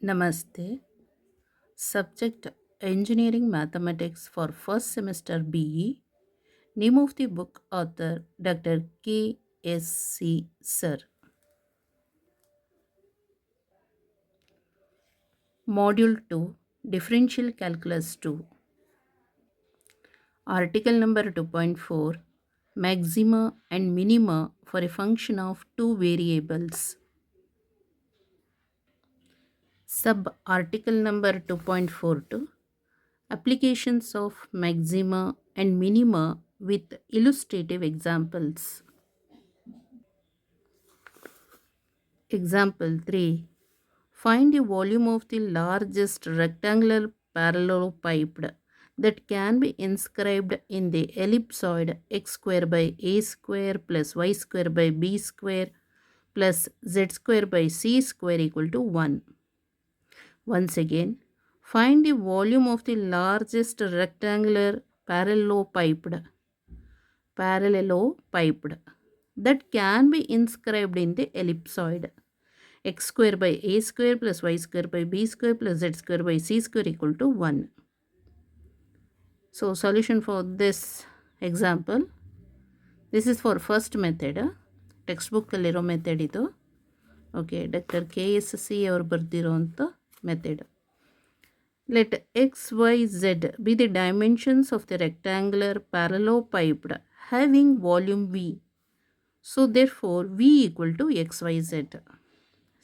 Namaste. Subject Engineering Mathematics for first semester BE. Name of the book author Dr. K.S.C. Sir. Module 2 Differential Calculus 2. Article number 2.4 Maxima and minima for a function of two variables. Sub article number 2.42 Applications of maxima and minima with illustrative examples. Example 3. Find the volume of the largest rectangular parallelepiped that can be inscribed in the ellipsoid x square by a square plus y square by b square plus z square by c square equal to 1. Once again, find the volume of the largest rectangular parallelepiped that can be inscribed in the ellipsoid x square by a square plus y square by b square plus z square by c square equal to 1. So solution for this example, this is for first method, textbook ಅಲ್ಲಿರೋ method ಇದು. Okay, doctor KSC ಅವರು ಬರೆದಿರೋಂಥ method. Let x, y, z be the dimensions of the rectangular parallelepiped having volume V. So therefore V equal to x, y, z.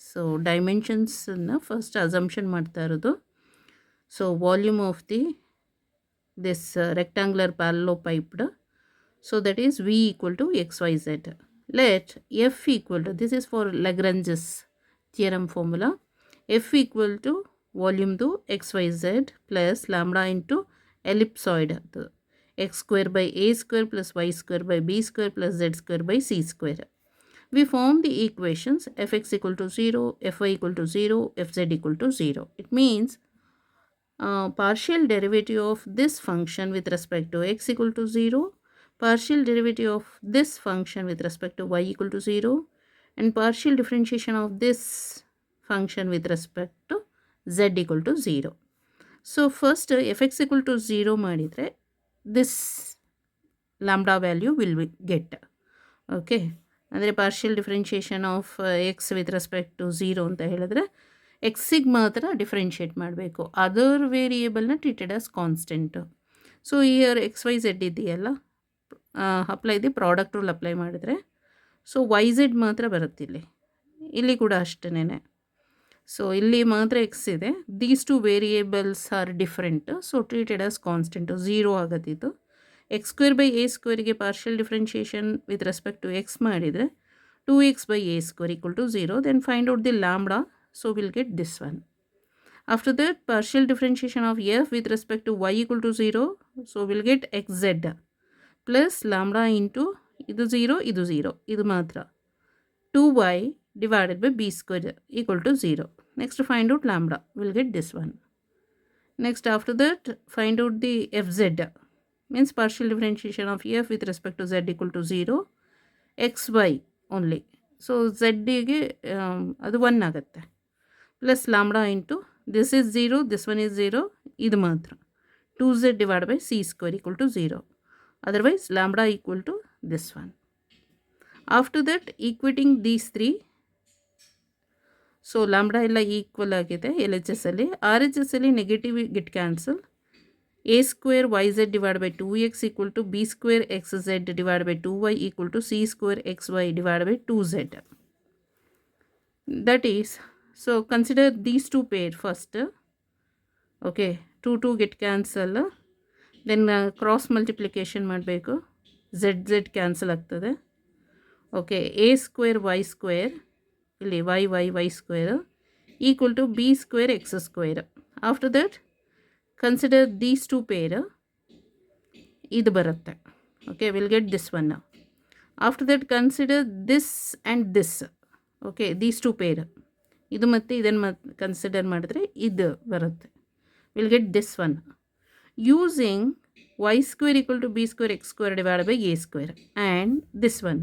So ಡೈಮೆನ್ಷನ್ಸನ್ನು first assumption ಮಾಡ್ತಾ ಇರೋದು. So volume of the this rectangular parallelepiped. So that is V equal to xyz. Let F equal to, this is for Lagrange's theorem formula, F equal to volume to xyz plus lambda into ellipsoid x square by a square plus y square by b square plus z square by c square. We form the equations fx equal to 0, fy equal to 0, fz equal to 0. It means partial derivative of this function with respect to x equal to 0, partial derivative of this function with respect to y equal to 0, and partial differentiation of this function with respect to z equal to 0. So first fx equal to 0 ಮಾಡಿದರೆ this lambda value will get. Okay, ಅಂದರೆ partial differentiation of x with respect to 0 ಅಂತ ಹೇಳಿದ್ರೆ ಎಕ್ಸಿಗೆ ಮಾತ್ರ differentiate ಮಾಡಬೇಕು, other ವೇರಿಯೇಬಲ್ನ treated as constant. So here x y z ಇದೆಯಲ್ಲ, apply the product rule apply ಮಾಡಿದರೆ ಸೊ ವೈ ಝೆಡ್ ಮಾತ್ರ ಬರುತ್ತೆ. ಇಲ್ಲಿ ಕೂಡ ಅಷ್ಟೇನೆ. ಸೊ ಇಲ್ಲಿ ಮಾತ್ರ ಎಕ್ಸ್ ಇದೆ, these two variables are different, so treated as constant 0 ಆಗತ್ತಿದ್ದು. ಎಕ್ಸ್ ಸ್ಕ್ವೇರ್ ಬೈ ಎ ಸ್ಕ್ವೇರ್ಗೆ partial differentiation with respect to x ಮಾಡಿದರೆ 2x by a square equal to 0. Then find out the lambda, so we'll get this one. After that, partial differentiation of f with respect to y equal to 0, so we'll get xz plus lambda into idu 0, idu 0, idu matra 2y divided by b square equal to 0. Next find out lambda, we'll get this one. Next after that, find out the fz, means partial differentiation of f with respect to z equal to 0, xy only. So ಝಡ್ಡಿಗೆ ಅದು 1 ಆಗುತ್ತೆ, plus lambda into this is 0, this one is 0, ಇದು ಮಾತ್ರ 2z divide by c square equal to 0. Otherwise lambda equal to this one. After that equating these 3, so lambda ಎಲ್ಲ equal ಆಗಿದೆ L H S ಅಲ್ಲಿ. R H S ಅಲ್ಲಿ negative get cancel. a square yz divided by 2x equal to b square xz divided by 2y equal to c square xy divided by 2z. That is, so consider these two pair first. Okay, 2 get cancel, then cross multiplication ಮಾಡಬೇಕು, z cancel ಆಗ್ತದೆ. Okay, a square y square ಇಲ್ಲಿ y square equal to b square x square. After that consider these two pair, ಇದು ಬರುತ್ತೆ. Okay, will get this one. After that consider this and this. Okay, these two pair, ಇದು ಮತ್ತು ಇದನ್ನು consider ಮಾಡಿದ್ರೆ ಇದು ಬರುತ್ತೆ. Will get this one using y square equal to b square x square divided by a square, and this one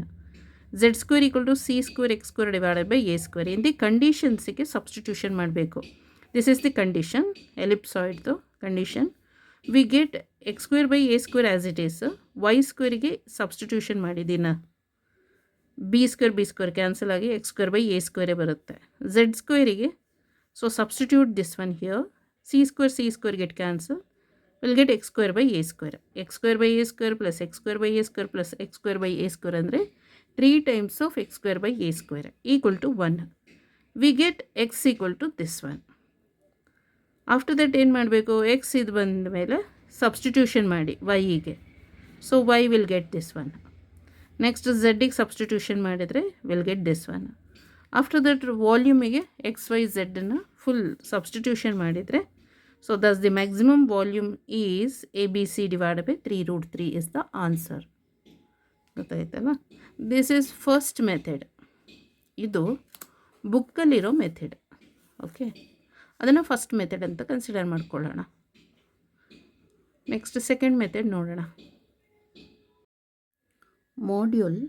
z square equal to c square x square divided by a square. in the conditions ಗೆ substitution ಮಾಡಬೇಕು. This is the condition, ellipsoid the condition. We get x square by a square as it is. Y square ಗೆ substitution ಮಾಡಿದ್ದೀನ, b square cancel ಆಗಿ x square by a square ಬರುತ್ತೆ. z ಸ್ಕ್ವೇರಿಗೆ, so substitute this one here. c square get cancel, we'll get x square by a square. X square by a square plus x square by a square plus x square by a square ಅಂದರೆ 3 times of x square by a square equal to 1. We get x equal to this one. After that ಏನು ಮಾಡಬೇಕು, x ಇದು ಬಂದ ಮೇಲೆ substitution ಮಾಡಿ ವೈಗೆ, so y will get this one. Next ಝಡ್ಡಿಗೆ substitution ಮಾಡಿದರೆ will get this one. After that ವಾಲ್ಯೂಮಿಗೆ ಎಕ್ಸ್ ವೈ ಝಡ್ಡನ್ನು ಫುಲ್ ಸಬ್ಸ್ಟಿಟ್ಯೂಷನ್ ಮಾಡಿದರೆ, so thus the maximum volume is a b c divide by 3√3 is the answer. ಗೊತ್ತಾಯ್ತಲ್ಲ? This is first method. ಇದು ಬುಕ್ಕಲ್ಲಿರೋ method. Okay, ಅದನ್ನು first method ಅಂತ consider ಮಾಡ್ಕೊಳ್ಳೋಣ. Next second method ನೋಡೋಣ. Module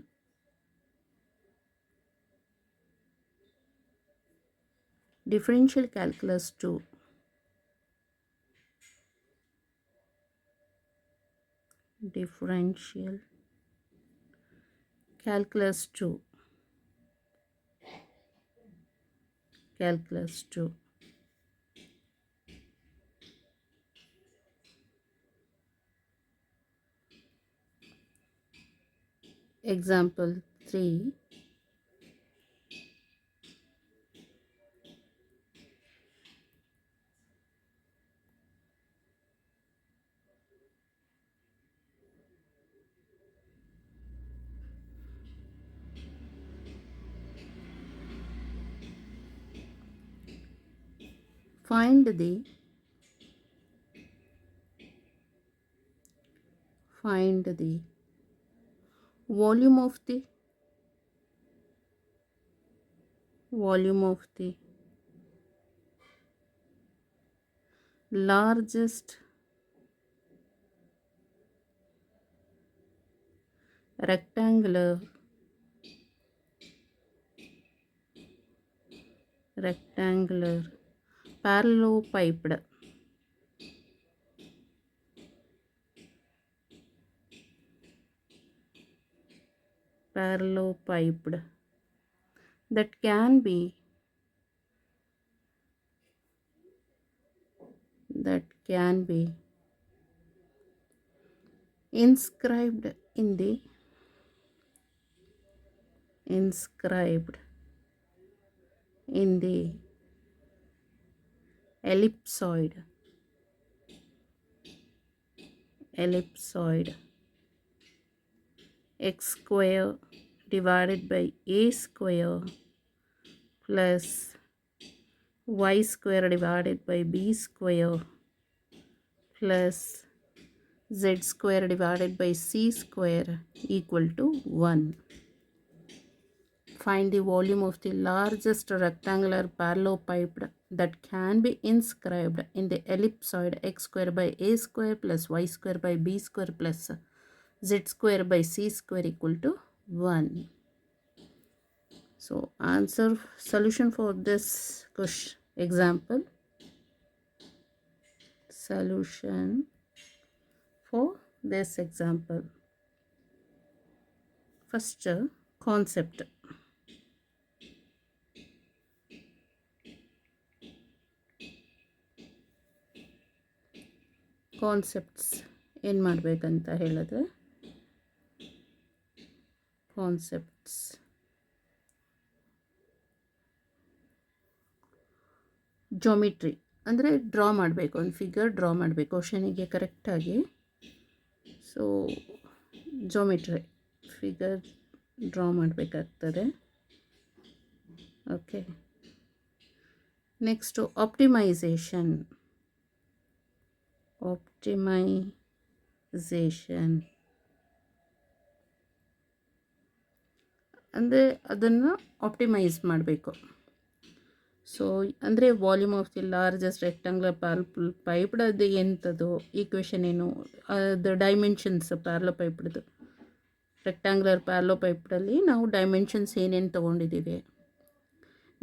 differential calculus 2. Differential calculus 2. Calculus 2. Example 3. Find the volume of the largest rectangular parallelepiped that can be inscribed in the ellipsoid x square divided by a square plus y square divided by b square plus z square divided by c square equal to 1. Find the volume of the largest rectangular parallelepiped that can be inscribed in the ellipsoid x square by a square plus y square by b square plus z square by c square equal to 1. So solution for this example. Solution for this example. First, concept. Concepts ಏನು ಮಾಡಬೇಕಂತ ಹೇಳಿದ್ರೆ, concepts geometry ಅಂದರೆ draw ಮಾಡಬೇಕು, ಒಂದು figure draw ಮಾಡಬೇಕು ಕ್ವಶನಿಗೆ ಕರೆಕ್ಟಾಗಿ. So geometry figure draw ಮಾಡಬೇಕಾಗ್ತದೆ. Okay, next optimisation ಅಂದರೆ ಅದನ್ನು ಆಪ್ಟಿಮೈಸ್ ಮಾಡಬೇಕು. ಸೊ ಅಂದರೆ volume of the largest rectangular piped ಅದು ಎಂಥದ್ದು ಈಕ್ವೇಷನ್ ಏನು, ಅದು ಡೈಮೆನ್ಷನ್ಸ್ ಪ್ಯಾರಲೋಪೈಪ್ಡ್ದು. ರೆಕ್ಟಾಂಗ್ಯುಲರ್ ಪ್ಯಾರಲೋಪೈಪ್ಡಲ್ಲಿ ನಾವು ಡೈಮೆನ್ಷನ್ಸ್ ಏನೇನು ತೊಗೊಂಡಿದ್ದೀವಿ.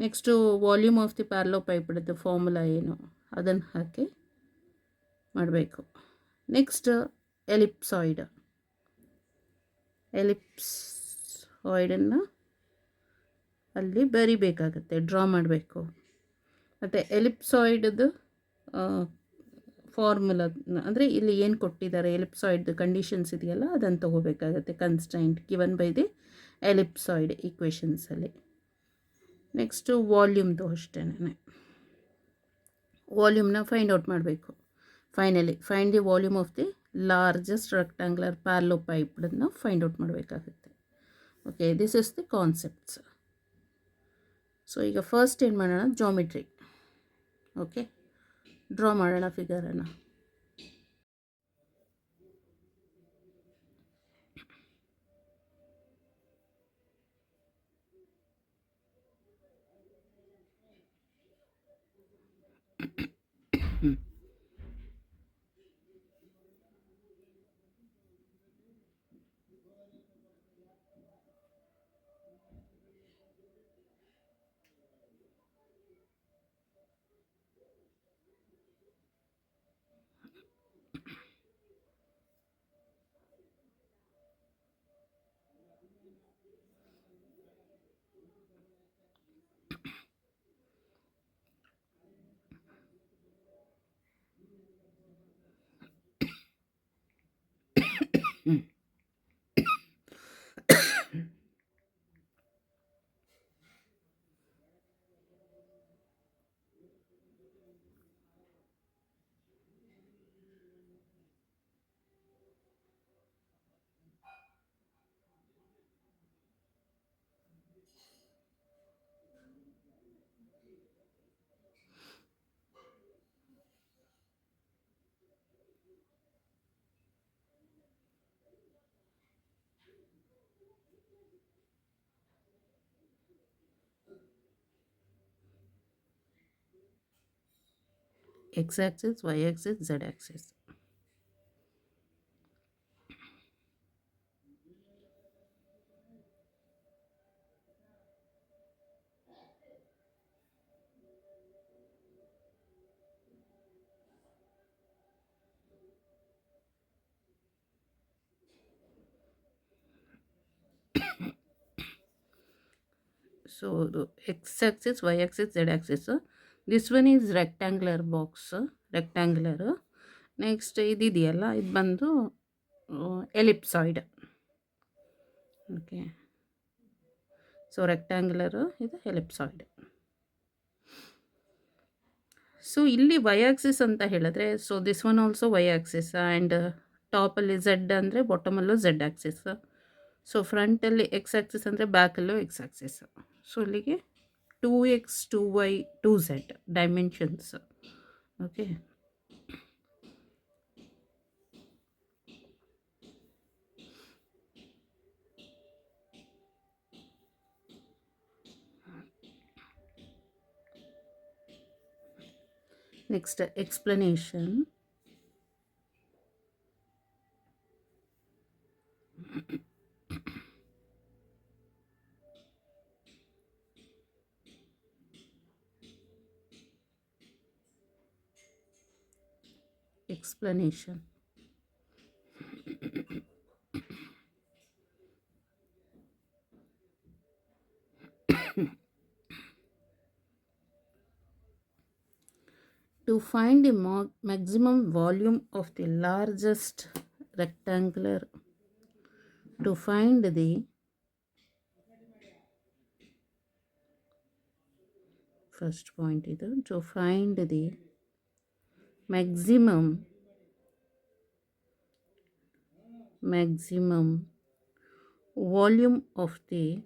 Next volume of the parallelepiped ಇಡುತ್ತೆ ಫಾರ್ಮುಲಾ ಏನು ಅದನ್ನು ಹಾಕಿ ಮಾಡಬೇಕು. ನೆಕ್ಸ್ಟ್ ಎಲಿಪ್ಸಾಯ್ಡನ್ನು ಅಲ್ಲಿ ಬರಿಬೇಕಾಗತ್ತೆ, ಡ್ರಾ ಮಾಡಬೇಕು. ಮತ್ತು ಎಲಿಪ್ಸಾಯ್ಡ್ದು ಫಾರ್ಮುಲಾ ಅಂದರೆ ಇಲ್ಲಿ ಏನು ಕೊಟ್ಟಿದ್ದಾರೆ ಎಲಿಪ್ಸಾಯ್ಡ್ದು ಕಂಡೀಷನ್ಸ್ ಇದೆಯಲ್ಲ ಅದನ್ನು ತೊಗೋಬೇಕಾಗತ್ತೆ, constraint given by the ellipsoid ಈಕ್ವೇಷನ್ಸಲ್ಲಿ. ನೆಕ್ಸ್ಟು ವಾಲ್ಯೂಮ್ದು ಅಷ್ಟೇ, ವಾಲ್ಯೂಮ್ನ ಫೈಂಡ್ ಔಟ್ ಮಾಡಬೇಕು. Finally find the volume of the largest rectangular ಪ್ಯಾರಲೋ ಪೈಪ್ಡನ್ನು ಫೈಂಡ್ ಔಟ್ ಮಾಡಬೇಕಾಗುತ್ತೆ. Okay, this is the concepts. So ಈಗ ಫಸ್ಟ್ ಏನು ಮಾಡೋಣ, ಜಾಮಿಟ್ರಿ. ಓಕೆ, ಡ್ರಾ ಮಾಡೋಣ ಫಿಗರನ್ನು. X axis, Y axis, Z axis. So the X axis, Y axis, Z axis. This one is rectangular box, rectangular. Next ಇದಿದೆಯಲ್ಲ ಇದು ಬಂದು ellipsoid. Okay, so rectangular, ಇದು ellipsoid. So ಇಲ್ಲಿ y axis ಅಂತ ಹೇಳಿದ್ರೆ, so this one also y axis and ಟಾಪಲ್ಲಿ z ಅಂದರೆ ಬಾಟಮಲ್ಲೂ ಝೆಡ್ ಆಕ್ಸಿಸ್. ಸೊ ಫ್ರಂಟಲ್ಲಿ ಎಕ್ಸ್ ಆಕ್ಸಿಸ್ ಅಂದರೆ ಬ್ಯಾಕಲ್ಲೂ ಎಕ್ಸ್ ಆಕ್ಸಿಸ್. ಸೊ ಇಲ್ಲಿಗೆ 2x 2y 2z dimensions. Okay, next explanation. explanation. To find the maximum volume of the largest rectangular, to find the first point is to find the maximum volume of the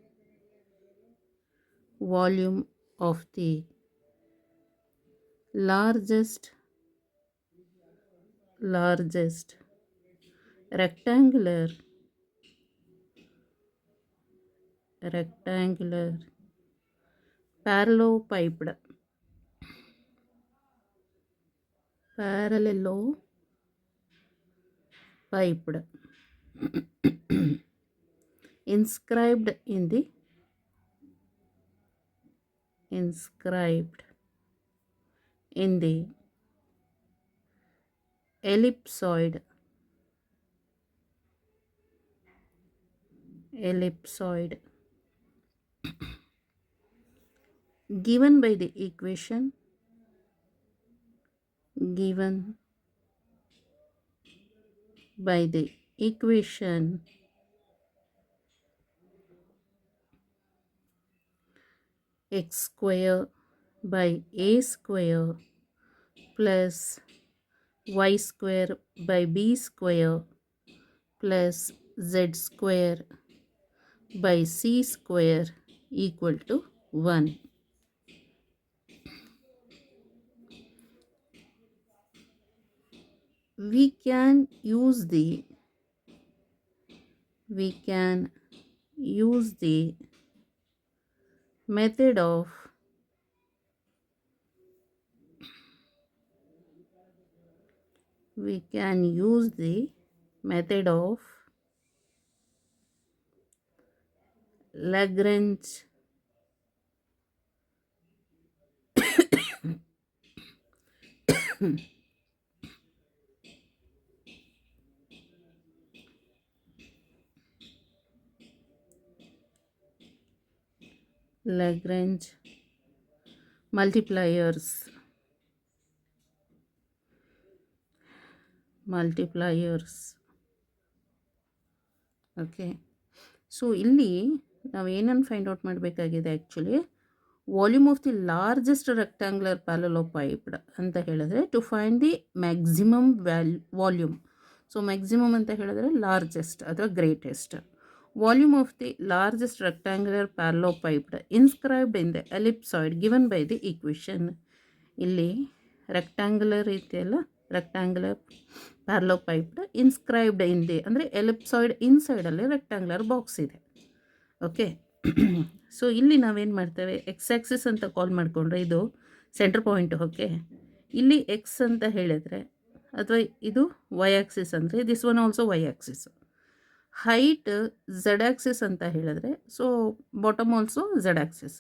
largest rectangular parallelopiped inscribed in the inscribed in the ellipsoid given by the equation x square by a square plus y square by b square plus z square by c square equal to 1. We can use the method of Lagrange multipliers okay. So ಇಲ್ಲಿ ನಾವು ಏನನ್ನು find out ಮಾಡಬೇಕಾಗಿದೆ actually volume of the largest rectangular parallelepiped ಅಂತ ಹೇಳಿದ್ರೆ to find the maximum volume. So maximum ಅಂತ ಹೇಳಿದ್ರೆ largest ಅಥವಾ greatest volume of the largest rectangular parallelepiped inscribed in the ellipsoid given by the equation. ಇಲ್ಲಿ rectangular ಇದೆಯಲ್ಲ, rectangular parallelepiped inscribed in the ಅಂದರೆ ellipsoid ಇನ್ಸೈಡಲ್ಲಿ rectangular box ಇದೆ. Okay. So ಇಲ್ಲಿ ನಾವೇನು ಮಾಡ್ತೇವೆ, ಎಕ್ಸ್ ಆ್ಯಕ್ಸಿಸ್ ಅಂತ ಕಾಲ್ ಮಾಡಿಕೊಂಡ್ರೆ ಇದು ಸೆಂಟರ್ ಪಾಯಿಂಟ್. ಓಕೆ. ಇಲ್ಲಿ ಎಕ್ಸ್ ಅಂತ ಹೇಳಿದರೆ ಅಥವಾ ಇದು ವೈ ಆ್ಯಕ್ಸಿಸ್ ಅಂದರೆ this one also Y axis. Height Z axis ಅಂತ ಹೇಳಿದ್ರೆ so bottom also Z axis.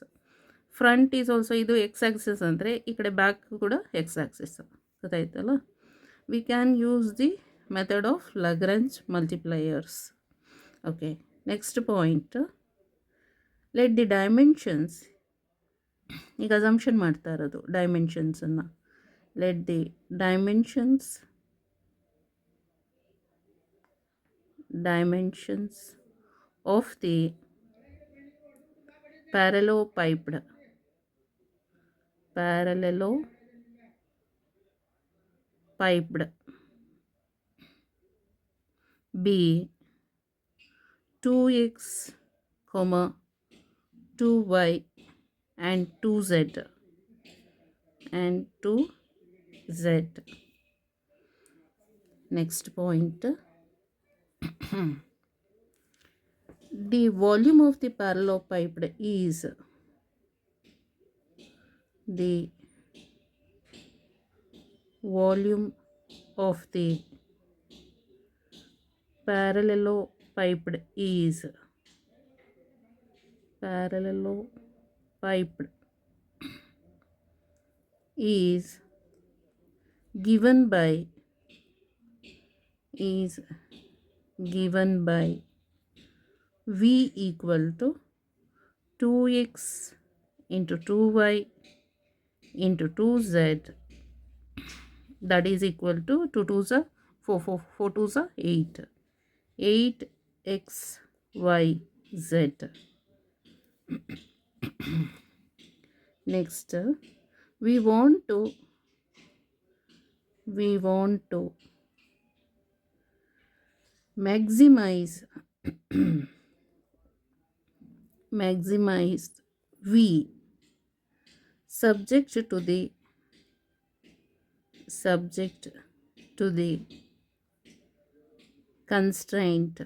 Front is also ಇದು ಎಕ್ಸ್ ಆ್ಯಕ್ಸಿಸ್ ಅಂದರೆ ಈ ಕಡೆ ಬ್ಯಾಕ್ ಕೂಡ ಎಕ್ಸ್ ಆ್ಯಕ್ಸಿಸ್. ಗೊತ್ತಾಯ್ತಲ್ಲ. We can use the method of Lagrange multipliers. Okay. Next point, let the dimensions, ಈಗ assumption ಮಾಡ್ತಾ ಇರೋದು ಡೈಮೆನ್ಷನ್ಸನ್ನು. Let the dimensions of the parallelopiped be 2x, 2y and 2z. Next point, the volume of the parallelopiped is given by V equal to 2x into 2y into 2z, that is equal to 2 2s are 4, 4 2s are 8, 8xyz. Next, we want to maximize V subject to the constraint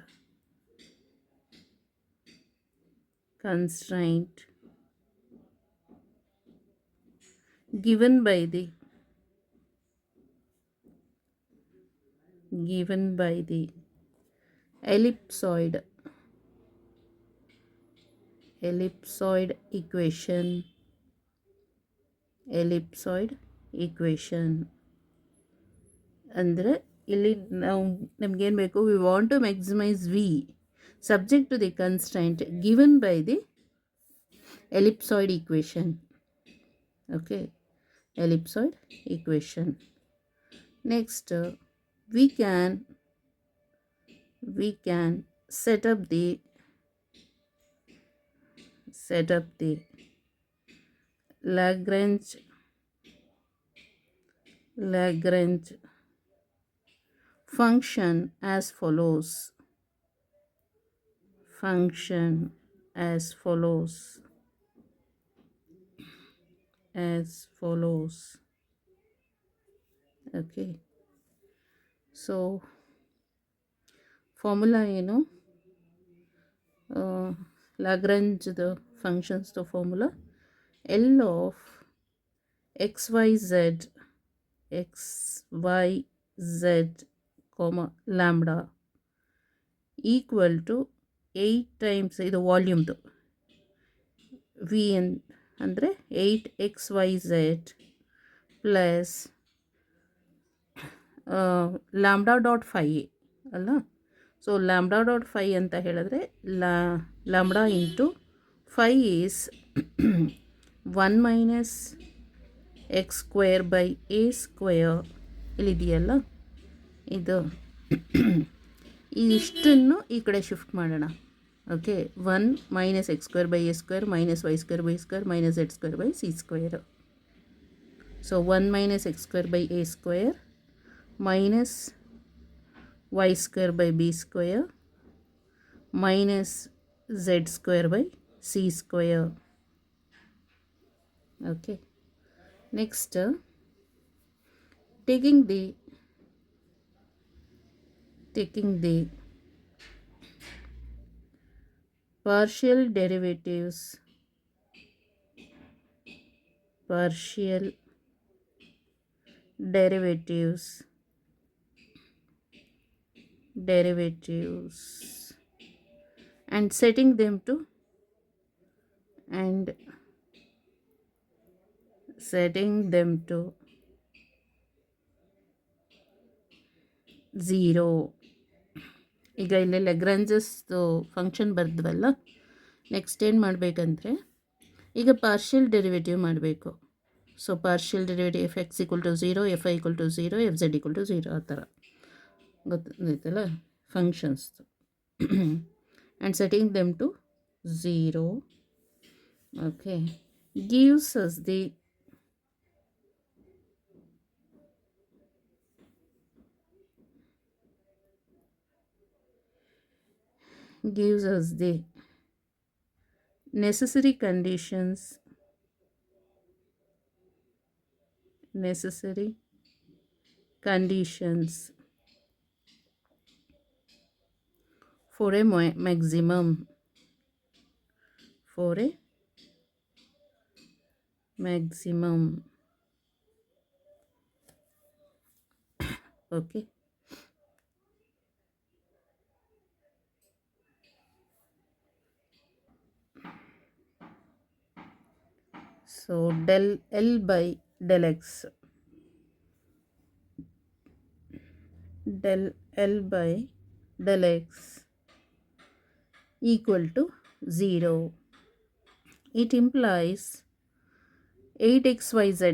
given by the ellipsoid equation ellipsoid equation ಅಂದರೆ ಇಲ್ಲಿ ನಾವು ನಮಗೇನು ಬೇಕು, we want to maximise V subject to the constant given by the ellipsoid equation. Okay, ellipsoid equation. Next, we can set up the Lagrange function as follows. Okay, so formula ಏನು, Lagrange the functions to formula L of xyz comma lambda equal to 8 times ಇದು ವಾಲ್ಯೂಮ್ದು V ಅಂದರೆ 8xyz plus lambda dot phi ಅಲ್ಲ. So lambda dot phi ಅಂತ ಹೇಳಿದ್ರೆ lambda into phi is 1 minus x square by a square ಇಲ್ಲಿದೆಯಲ್ಲ, ಇದು ಇಷ್ಟನ್ನು ಈ ಕಡೆ ಶಿಫ್ಟ್ ಮಾಡೋಣ. Okay, 1 minus x square by a square minus y square by square minus z square by c square. So 1 minus x square by a square minus y square by b square minus z square by c square. Okay, next taking the partial derivatives and setting them to 0. ಈಗ ಇಲ್ಲಿ ಲೆಗ್ರಾಂಜಸ್ದು function ಬರ್ದ್ವಲ್ಲ, next ಏನು ಮಾಡಬೇಕಂದ್ರೆ ಈಗ partial derivative ಮಾಡಬೇಕು. So partial derivative f x equal to 0, f i equal to 0, f z equal to 0 ಆ ಥರ ಗೊತ್ತಾಯ್ತಲ್ಲ ಫಂಕ್ಷನ್ಸ್ದು. And setting them to 0. Okay, gives us the necessary conditions for a maximum okay. So del L by del X equal to 0. It implies 8xyz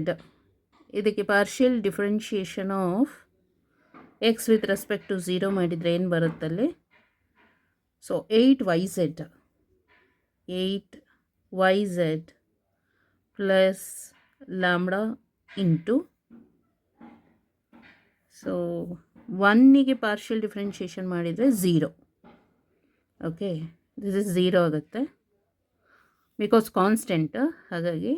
ಇದಕ್ಕೆ partial differentiation of x with respect to 0 ಮಾಡಿದರೆ ಏನು ಬರುತ್ತಲ್ಲಿ. So 8yz plus lambda into, so 1ಗೆ partial differentiation ಮಾಡಿದರೆ 0. Okay, this is 0 ಆಗುತ್ತೆ because constant. ಹಾಗಾಗಿ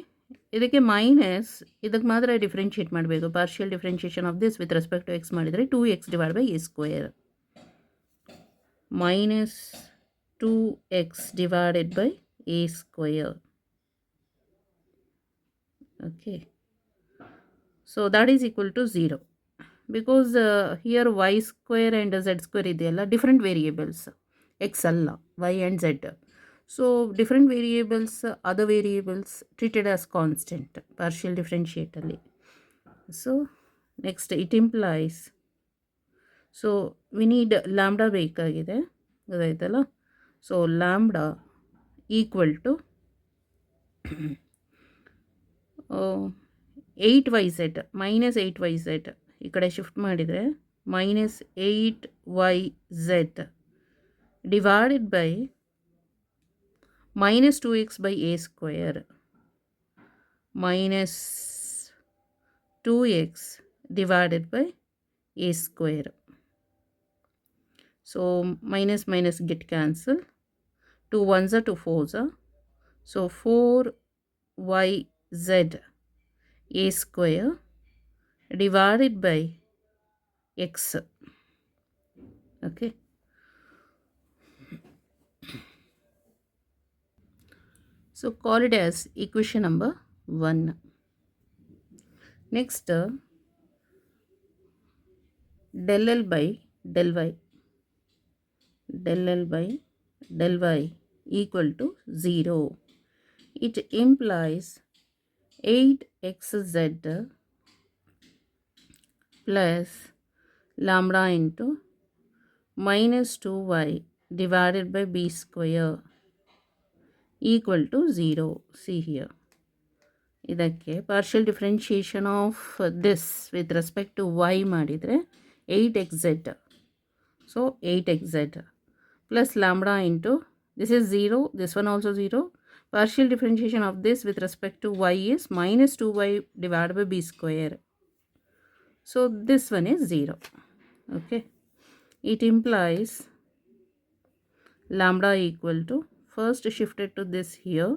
ಇದಕ್ಕೆ minus, ಇದಕ್ಕೆ ಮಾತ್ರ ಡಿಫ್ರೆನ್ಷಿಯೇಟ್ ಮಾಡಬೇಕು. Partial differentiation of this with respect to x ಮಾಡಿದರೆ 2x divide by a square minus 2x divided by a square. Okay, so that is equal to 0 because here y square and z square ಇದೆಯಲ್ಲ different variables, x ಅಲ್ಲ y and z. So different variables, other variables treated as constant, partial differentiatorly. So next it implies, so we need lambda ಬೇಕಾಗಿದೆ ಗೊತ್ತಾಯ್ತಲ್ಲ. So lambda equal to 8yz minus 8yz ಈ ಕಡೆ shift ಮಾಡಿದರೆ minus 8yz divided by minus 2x by a square minus 2x divided by a square. So minus minus get cancel. 2 ones are 2 fours are. So 4yz a square divided by x. Okay. So call it as equation number 1. Next, del L by del y. Del L by del y equal to 0. It implies 8xz plus lambda into minus 2y divided by b square equal to 0. See here. ಇದಕ್ಕೆ partial differentiation of this with respect to y ಮಾಡಿದರೆ 8xz. So 8xz plus lambda into this is 0, this one also 0. Partial differentiation of this with respect to y is minus 2y divided by b square. So this one is 0. Okay. It implies lambda equal to, first shifted to this here,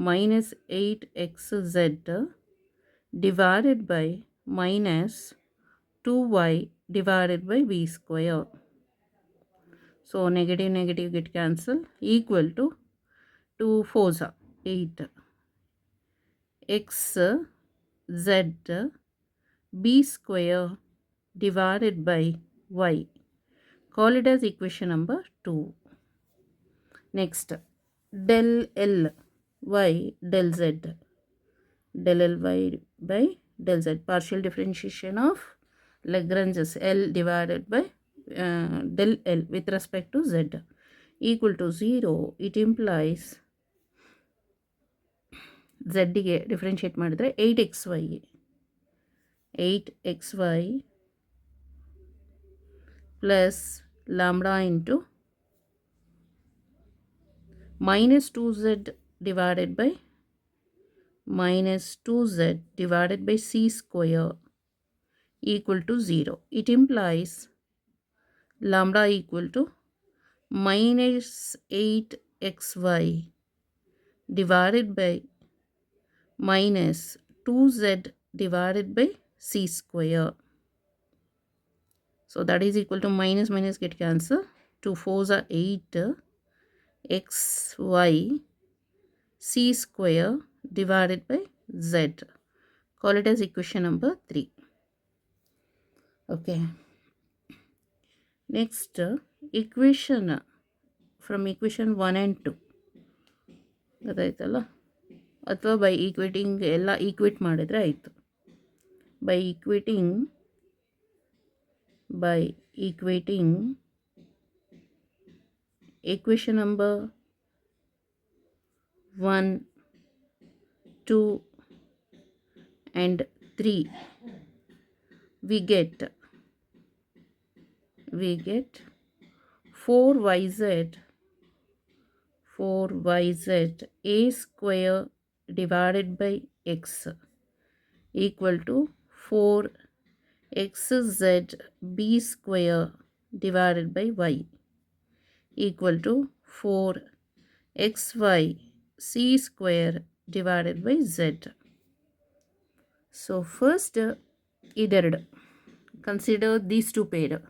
minus 8xz divided by minus 2y divided by b square. So negative negative get cancel, equal to 2 4s 8 x z b square divided by y. Call it as equation number 2. Next, del L y del z. Del L y by del z. Partial differentiation of Lagrange's L divided by del L with respect to z equal to 0. It implies ಝಡ್ಡಿಗೆ differentiate ಮಾಡಿದರೆ 8xy plus lambda into minus 2z divided by minus 2z divided by c square equal to 0. It implies lambda equal to minus 8xy divided by minus 2z divided by c square. So that is equal to minus minus get cancel. 2 4s are 8 xy c square divided by z. Call it as equation number 3. Okay. Next, equation from equation 1 and 2. ಗೊತ್ತಾಯ್ತಲ್ಲ, ಅಥವಾ by equating ಎಲ್ಲ equate ಮಾಡಿದರೆ ಆಯಿತು. By equating equation number 1, 2 and 3, we get 4yz a square divided by x equal to 4xz b square divided by y equal to 4xy c square divided by z. So first ಇದೆರಡು, consider these two pair.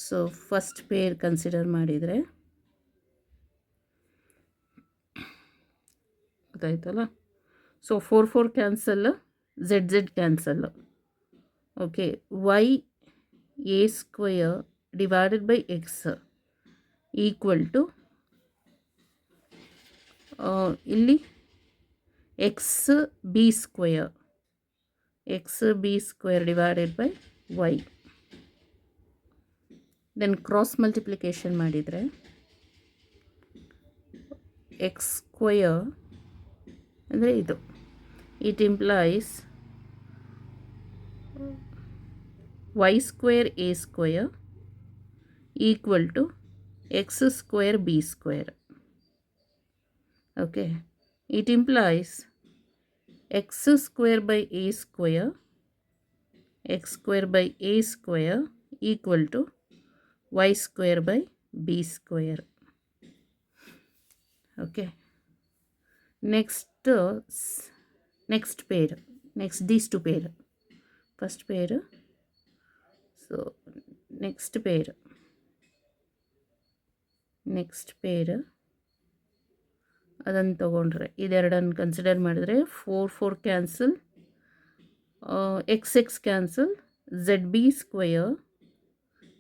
So first pair consider ಮಾಡಿದರೆ ಗೊತ್ತಾಯ್ತಲ್ಲ. ಸೊ 4 4 cancel, z cancel. Okay, y a square divided by x equal to ಇಲ್ಲಿ x b square divided by y. Then cross multiplication ಮಾಡಿದರೆ x square ಅಂದರೆ ಇದು, it implies y square a square equal to x square b square. Okay, it implies x square by a square equal to y square by b square. Okay, next pair, next these two pair, first pair, so next pair ಅದನ್ನು ತೊಗೊಂಡ್ರೆ ಇದೆರಡನ್ನು consider ಮಾಡಿದರೆ 4 cancel, x cancel, z b square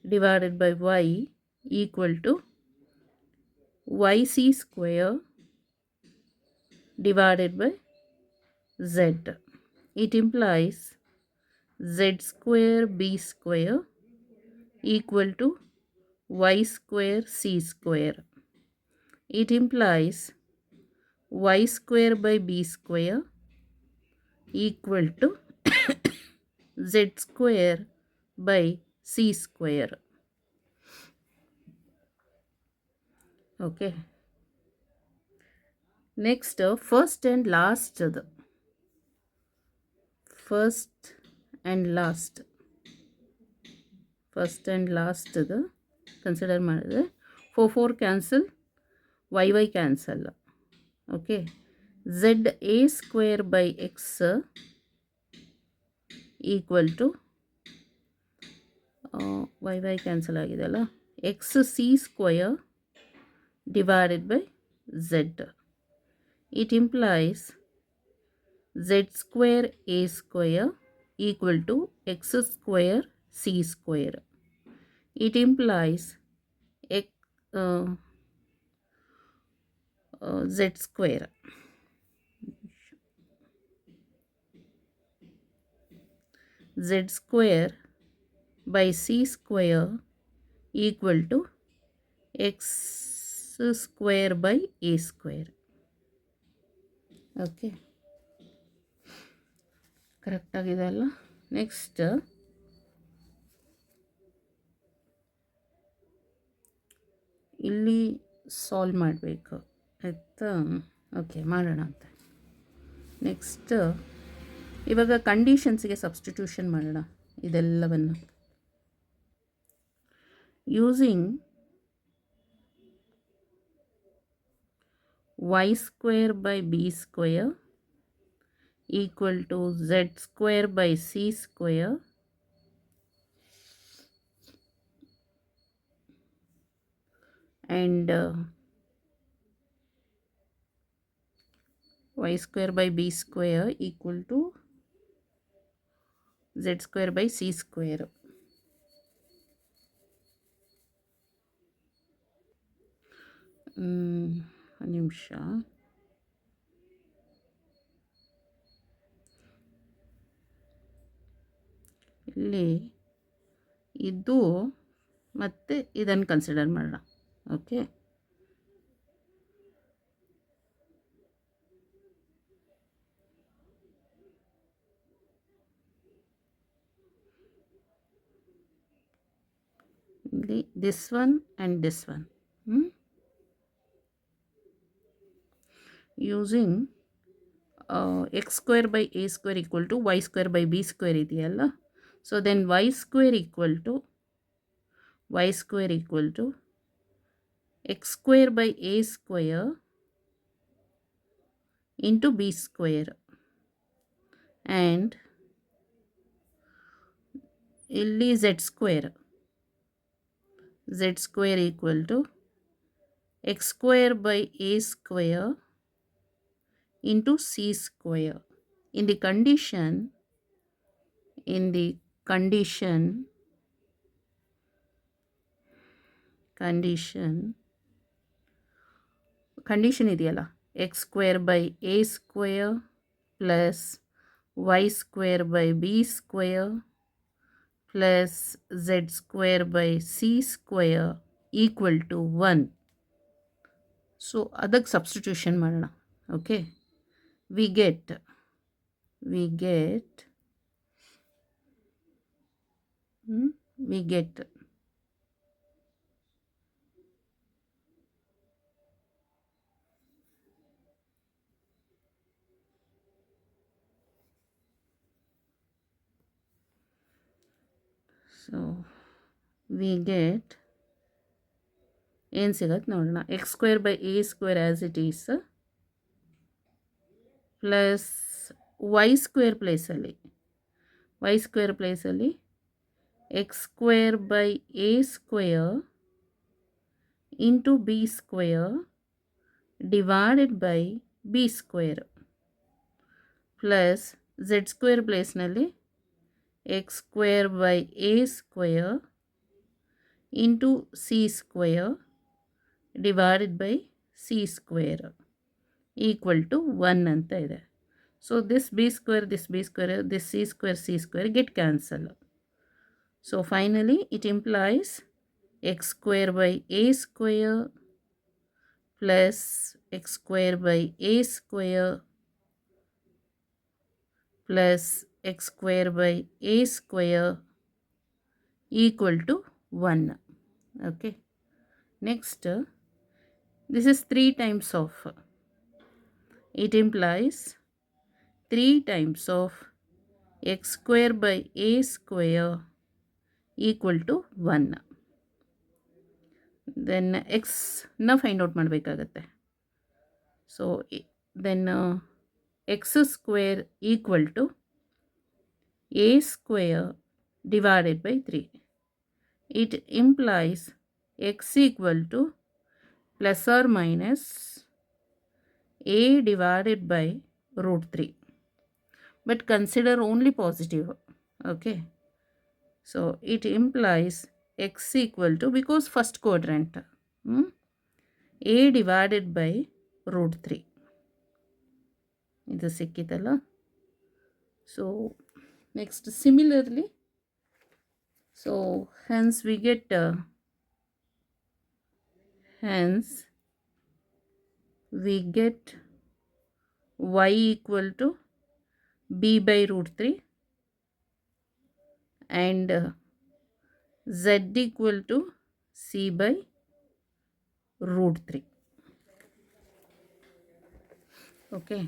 divided by y equal to y c square divided by z. It implies z square b square equal to y square c square. It implies y square by b square equal to z square by c square. Okay. Next, first and last consider ಮಾಡಿದ್ರೆ 4 cancel, y cancel. Okay, z a square by x equal to y cancel ಆಗಿದೆಯಲ್ಲ, x c square divided by z. It implies z square a square equal to x square c square. It implies z square by c square equal to x square by a square. Okay, ಕರೆಕ್ಟಾಗಿದೆ ಅಲ್ಲ. Next ಇಲ್ಲಿ solve ಮಾಡಬೇಕು ಆಯಿತಾ. Okay, ಮಾಡೋಣ ಅಂತ. Next ಇವಾಗ ಕಂಡೀಷನ್ಸಿಗೆ substitution ಮಾಡೋಣ ಇದೆಲ್ಲವನ್ನು. Using y square by b square equal to z square by c square and y square by b square equal to z square by c square. ನಿಮಿಷ, ಇಲ್ಲಿ ಇದು ಮತ್ತು ಇದನ್ನು ಕನ್ಸಿಡರ್ ಮಾಡೋಣ. ಓಕೆ, ಇಲ್ಲಿ this one and this one. using x square by a square equal to y square by b square ಇದೆಯಲ್ಲ, so then y square equal to x square by a square into b square and ಇಲ್ಲಿ z square equal to x square by a square into c square. In the condition ಇದೆಯಲ್ಲ, x square by a square plus y square by b square plus z square by c square equal to 1. So ಅದಕ್ಕೆ substitution ಮಾಡೋಣ. Okay, we get we get so we get ಏನು ಸಿಗತ್ತೆ ನೋಡೋಣ. X square by a square as it is plus y square ಪ್ಲೇಸಲ್ಲಿ x square by a square into b square divided by b square plus z square ಪ್ಲೇಸ್ನಲ್ಲಿ x square by a square into c square divided by c square equal to 1 ಅಂತ ಇದೆ. So this b square this c square get cancel. So finally it implies x square by a square plus x square by a square plus x square by a square equal to 1. Okay, next this is 3 times of, it implies 3 times of x square by a square equal to 1. then x na find out ಮಾಡಬೇಕಾಗತ್ತೆ. so then x square equal to a square divided by 3. It implies x equal to plus or minus a divided by root 3. But consider only positive. Okay. So it implies x equal to, because first quadrant, a divided by root 3. ಇದು ಸಿಕ್ಕಿತಲ್ಲ. So next similarly, so hence we get y equal to b by root 3 and z equal to c by root 3. Okay.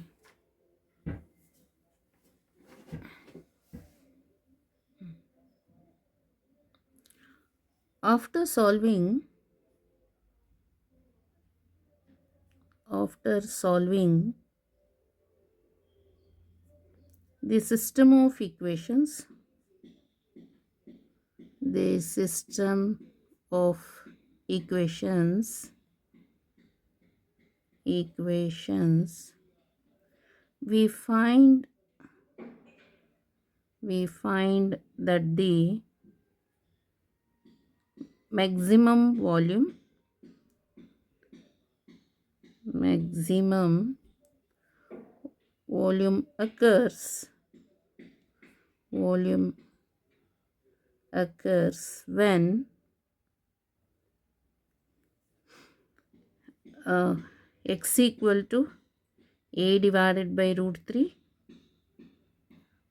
After solving the system of equations, we find that the maximum volume occurs when x equal to a divided by root 3,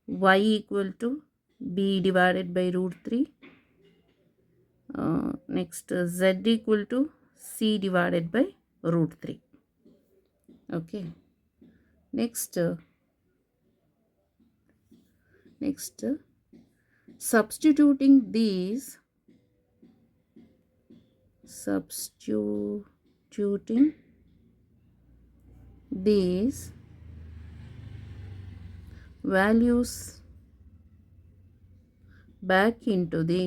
y equal to b divided by root 3, next z equal to c divided by root 3. Okay, next substituting these values back into the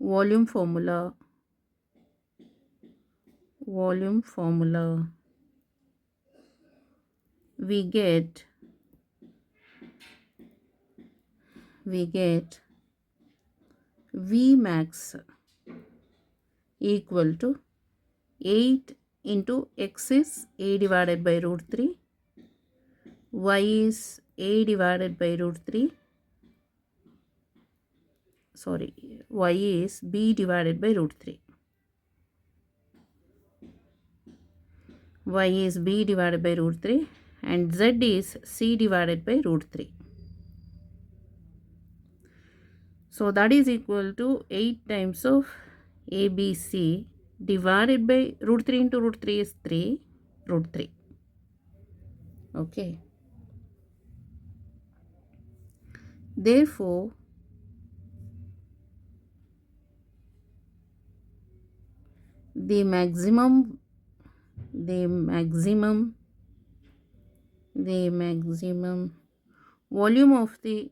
volume formula, we get V max equal to 8 into x is a divided by root 3, y is a divided by root 3, sorry, y is b divided by root 3. Y is b divided by root 3 and z is c divided by root 3. So that is equal to 8 times of ABC divided by root 3 into root 3 is 3 root 3. Okay. Therefore, the maximum volume of the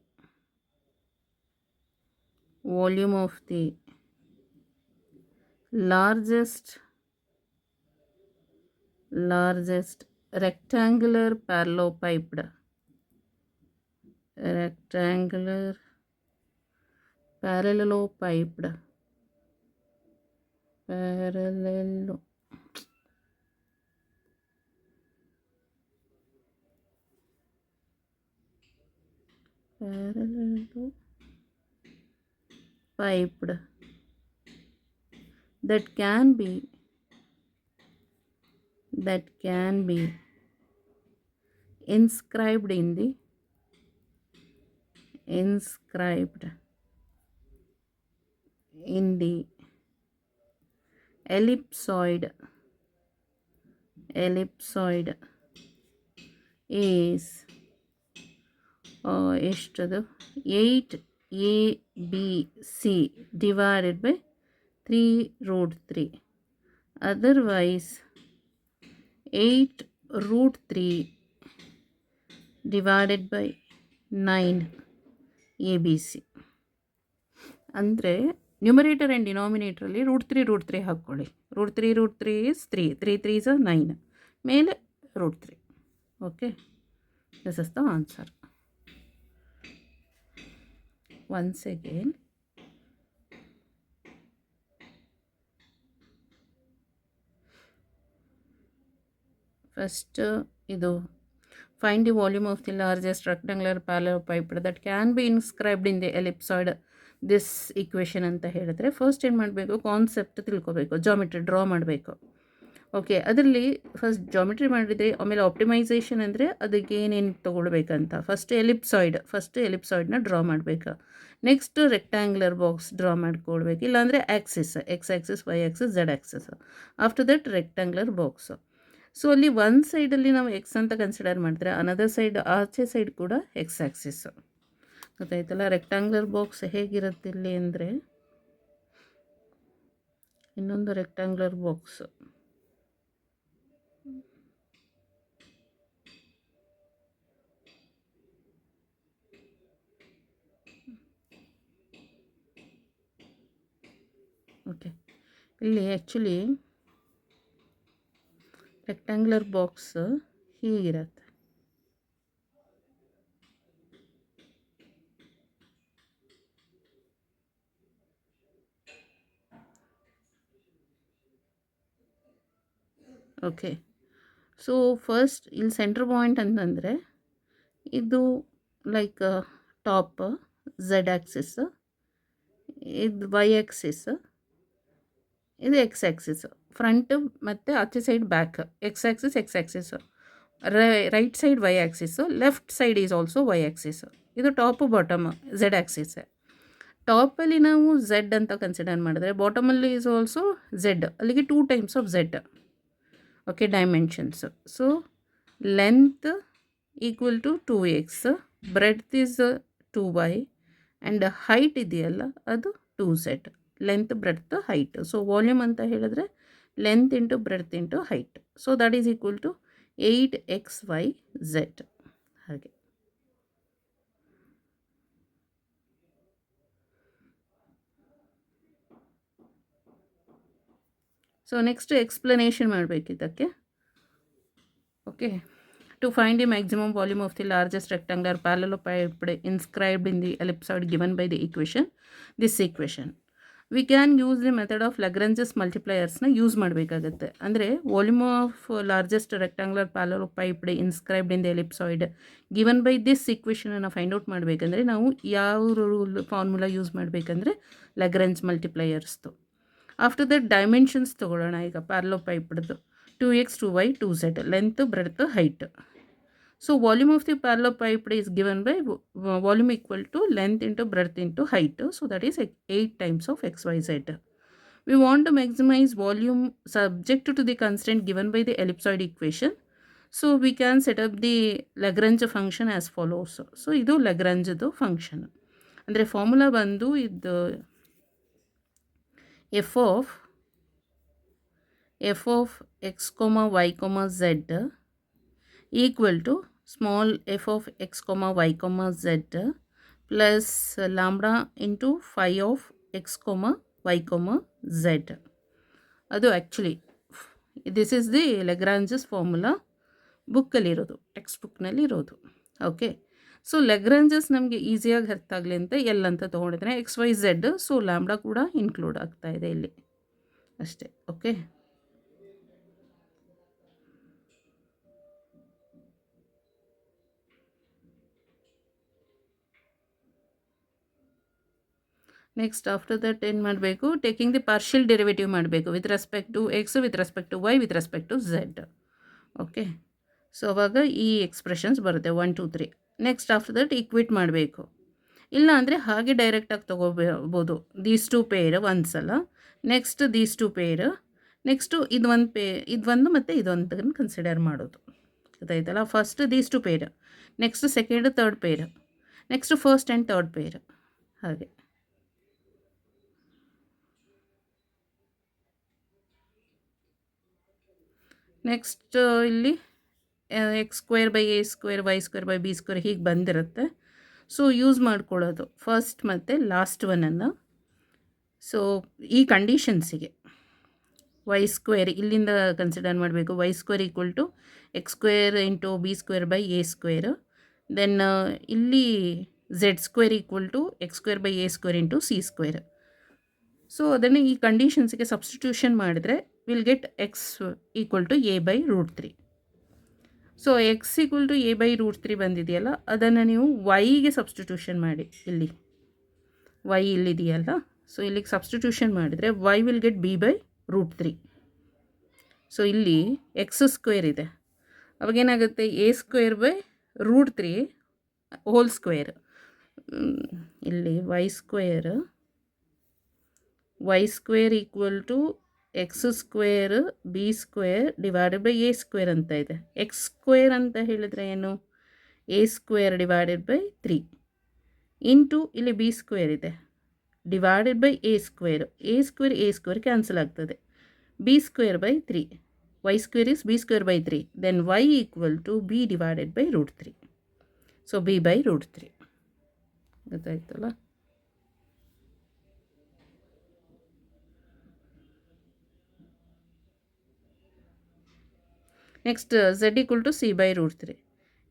largest rectangular parallelepiped parallelepiped that can be inscribed in the ellipsoid is ಎಷ್ಟದು 8ABC divided by 3 root 3. Otherwise 8 root 3 divided by 9 ABC. ಅಂದರೆ numerator and ಡಿನಾಮಿನೇಟ್ರಲ್ಲಿ root three ಹಾಕ್ಕೊಳ್ಳಿ. Root three is 3 is 9 ಮೇಲೆ root 3. Okay, this is the answer. once again, first idu find the volume of the largest rectangular parallelepiped that can be inscribed in the ellipsoid. This equation anta ಹೇಳಿದ್ರೆ first ಏನು ಮಾಡಬೇಕು, concept ತಿಳ್ಕೊಬೇಕು, geometry draw ಮಾಡಬೇಕು. Okay, ಅದರಲ್ಲಿ first geometry ಮಾಡಿದರೆ ಆಮೇಲೆ optimisation ಅಂದರೆ ಅದಕ್ಕೆ ಏನೇನು ತೊಗೊಳ್ಬೇಕಂತ ಫಸ್ಟ್ ಎಲಿಪ್ಸಾಯ್ಡ್ನ ಡ್ರಾ ಮಾಡಬೇಕು. ನೆಕ್ಸ್ಟ್ ರೆಕ್ಟ್ಯಾಂಗ್ಯುಲರ್ ಬಾಕ್ಸ್ ಡ್ರಾ ಮಾಡ್ಕೊಳ್ಬೇಕು, ಇಲ್ಲಾಂದರೆ axis, x axis, y axis, z axis. After that rectangular box. So ಅಲ್ಲಿ ಒಂದು ಸೈಡಲ್ಲಿ ನಾವು ಎಕ್ಸ್ ಅಂತ ಕನ್ಸಿಡರ್ ಮಾಡಿದ್ರೆ ಅನದರ್ ಸೈಡ್, ಆಚೆ ಸೈಡ್ ಕೂಡ ಎಕ್ಸ್ ಆ್ಯಕ್ಸಿಸ್. ಗೊತ್ತಾಯ್ತಲ್ಲ? ರೆಕ್ಟ್ಯಾಂಗ್ಯುಲರ್ ಬಾಕ್ಸ್ ಹೇಗಿರುತ್ತೆ ಇಲ್ಲಿ ಅಂದರೆ, ಇನ್ನೊಂದು ರೆಕ್ಟ್ಯಾಂಗ್ಯುಲರ್ ಬಾಕ್ಸ್ ಓಕೆ, ಇಲ್ಲಿ ಆ್ಯಕ್ಚುಲಿ ರೆಕ್ಟ್ಯಾಂಗ್ಯುಲರ್ ಬಾಕ್ಸ್ ಹೀಗಿರುತ್ತೆ. ಓಕೆ, ಸೊ ಫಸ್ಟ್ ಇಲ್ಲಿ ಸೆಂಟ್ರ್ ಪಾಯಿಂಟ್ ಅಂತಂದರೆ ಇದು ಲೈಕ್ ಟಾಪ್ ಝೆಡ್ ಆ್ಯಕ್ಸಿಸ್, ಇದು ವೈ ಆ್ಯಕ್ಸಿಸ್, ಇದು ಎಕ್ಸ್ ಆ್ಯಕ್ಸಿಸ್. ಫ್ರಂಟ್ ಮತ್ತು ಆಚೆ side back x axis, right side y axis, left side is also Y axis. ಇದು top bottom z axis. ಟಾಪಲ್ಲಿ ನಾವು ಝೆಡ್ ಅಂತ ಕನ್ಸಿಡರ್ ಮಾಡಿದ್ರೆ ಬಾಟಮಲ್ಲಿ ಈಸ್ ಆಲ್ಸೋ ಝೆಡ್, ಅಲ್ಲಿಗೆ 2 times of z. Okay, dimensions. So length equal to 2x, breadth is 2y and height ಇದೆಯಲ್ಲ ಅದು 2z. Length, breadth, height. So volume ಅಂತ ಹೇಳಿದ್ರೆ length into breadth into height. So that is equal to 8xyz. ಹಾಗೆ so next explanation ಮಾಡಬೇಕಿದ್ದಕ್ಕೆ. Okay, to find the maximum volume of the largest rectangular parallelepiped inscribed in the ellipsoid given by the equation, this equation. We can use the method of Lagrange's ಮಲ್ಟಿಪ್ಲೈಯರ್ಸ್ನ use ಮಾಡಬೇಕಾಗತ್ತೆ. ಅಂದರೆ volume of largest rectangular parallelopiped inscribed in the ellipsoid given by this ಈಕ್ವೇಷನನ್ನು find out ಮಾಡಬೇಕಂದ್ರೆ ನಾವು ಯಾವ rule formula use ಮಾಡಬೇಕಂದ್ರೆ Lagrange ಮಲ್ಟಿಪ್ಲೈಯರ್ಸ್ದು. After that dimensions ತೊಗೊಳ್ಳೋಣ. ಈಗ ಪ್ಯಾರಲೋಪೈಪ್ಡ್ದು 2x 2y 2z length breadth height. So volume of the parallelepiped is given by volume equal to length into breadth into height. So that is 8 times of xyz. We want to maximize volume subject to the constraint given by the ellipsoid equation. So we can set up the Lagrange function as follows. So idu Lagrange function. Andre formula bandu idu f of x comma y comma z equal to small f of x comma y comma z plus lambda into phi of x comma y comma z. ಅದು actually this is the Lagrange's formula ಬುಕ್ಕಲ್ಲಿರೋದು, text ಬುಕ್ನಲ್ಲಿ ಇರೋದು. Okay, so ಲೆಗ್ರಾಂಜಸ್ ನಮಗೆ ಈಸಿಯಾಗಿ ಅರ್ಥ ಆಗಲಿ ಅಂತ L ಅಂತ ತೊಗೊಂಡಿದ್ರೆ x y z, so lambda ಕೂಡ ಇನ್ಕ್ಲೂಡ್ ಆಗ್ತಾ ಇದೆ ಇಲ್ಲಿ ಅಷ್ಟೇ. ಓಕೆ, ನೆಕ್ಸ್ಟ್ ಆಫ್ಟರ್ ದಟ್ ಏನು ಮಾಡಬೇಕು, ಟೇಕಿಂಗ್ ದಿ ಪಾರ್ಷಿಯಲ್ ಡೆರಿವೇಟಿವ್ ಮಾಡಬೇಕು with respect to x, with respect to y, with respect to z. Okay, so ಅವಾಗ ಈ ಎಕ್ಸ್ಪ್ರೆಷನ್ಸ್ ಬರುತ್ತೆ 1 2 3. ನೆಕ್ಸ್ಟ್ ಆಫ್ಟರ್ ದಟ್ ಈಕ್ವಿಟ್ ಮಾಡಬೇಕು. ಇಲ್ಲ ಅಂದರೆ ಹಾಗೆ ಡೈರೆಕ್ಟಾಗಿ ತೊಗೋಬೋದು. ದೀಸ್ ಟು ಪೇರ್ ಒಂದ್ಸಲ, next these two pair, next ಇದೊಂದು ಮತ್ತು ಇದೊಂದನ್ನು ಕನ್ಸಿಡರ್ ಮಾಡೋದು. ಗೊತ್ತಾಯ್ತಲ್ಲ. First these two pair, next second third pair, next first and third pair, ಹಾಗೆ. ನೆಕ್ಸ್ಟ್ ಇಲ್ಲಿ x square by a square, y square by b square ಹೀಗೆ ಬಂದಿರುತ್ತೆ. ಸೊ ಯೂಸ್ ಮಾಡ್ಕೊಳ್ಳೋದು ಫಸ್ಟ್ ಮತ್ತು ಲಾಸ್ಟ್ ಒನ್ನನ್ನು. ಸೊ ಈ ಕಂಡೀಷನ್ಸಿಗೆ ವೈ ಸ್ಕ್ವೇರ್ ಇಲ್ಲಿಂದ ಕನ್ಸಿಡರ್ ಮಾಡಬೇಕು. Y square equal to x square into b square by a square. Then ಇಲ್ಲಿ z square equal to x square by a square into c square. So ಅದನ್ನು ಈ ಕಂಡೀಷನ್ಸ್ಗೆ substitution ಮಾಡಿದರೆ will get x equal to a by root 3. So x equal to a by root 3 ಬಂದಿದೆಯಲ್ಲ, ಅದನ್ನು ನೀವು ವೈಗೆ substitution ಮಾಡಿ. ಇಲ್ಲಿ ವೈ ಇಲ್ಲಿದೆಯಲ್ಲ, ಸೊ ಇಲ್ಲಿಗೆ ಸಬ್ಸ್ಟಿಟ್ಯೂಷನ್ ಮಾಡಿದರೆ y will get b by root 3. So ಇಲ್ಲಿ ಎಕ್ಸ್ ಸ್ಕ್ವೇರ್ ಇದೆ, ಅವಾಗೇನಾಗುತ್ತೆ a square by root 3 whole square. ಇಲ್ಲಿ y square equal to x square b square divided by a square ಅಂತ ಇದೆ. ಎಕ್ಸ್ ಸ್ಕ್ವೇರ್ ಅಂತ ಹೇಳಿದರೆ ಏನು, a square divided by 3 into ಇಲ್ಲಿ ಬಿ ಸ್ಕ್ವೇರ್ ಇದೆ divided by a square. A square cancel ಆಗ್ತದೆ. B square by 3, y square is b square by 3, then y equal to b divided by root 3. So b by root 3. ಗೊತ್ತಾಯ್ತಲ್ಲ. Next Z equal to c by root 3.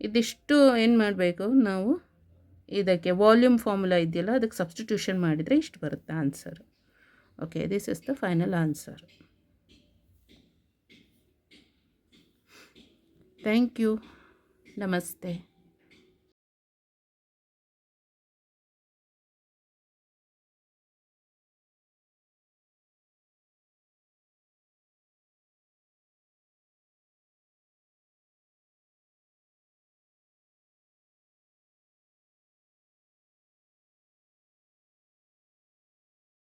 ಇದಿಷ್ಟು ಏನು ಮಾಡಬೇಕು ನಾವು, ಇದಕ್ಕೆ volume formula ಇದೆಯಲ್ಲ ಅದಕ್ಕೆ substitution ಮಾಡಿದರೆ ಇಷ್ಟು ಬರುತ್ತೆ answer. Okay, this is the final answer. Thank you. ನಮಸ್ತೆ.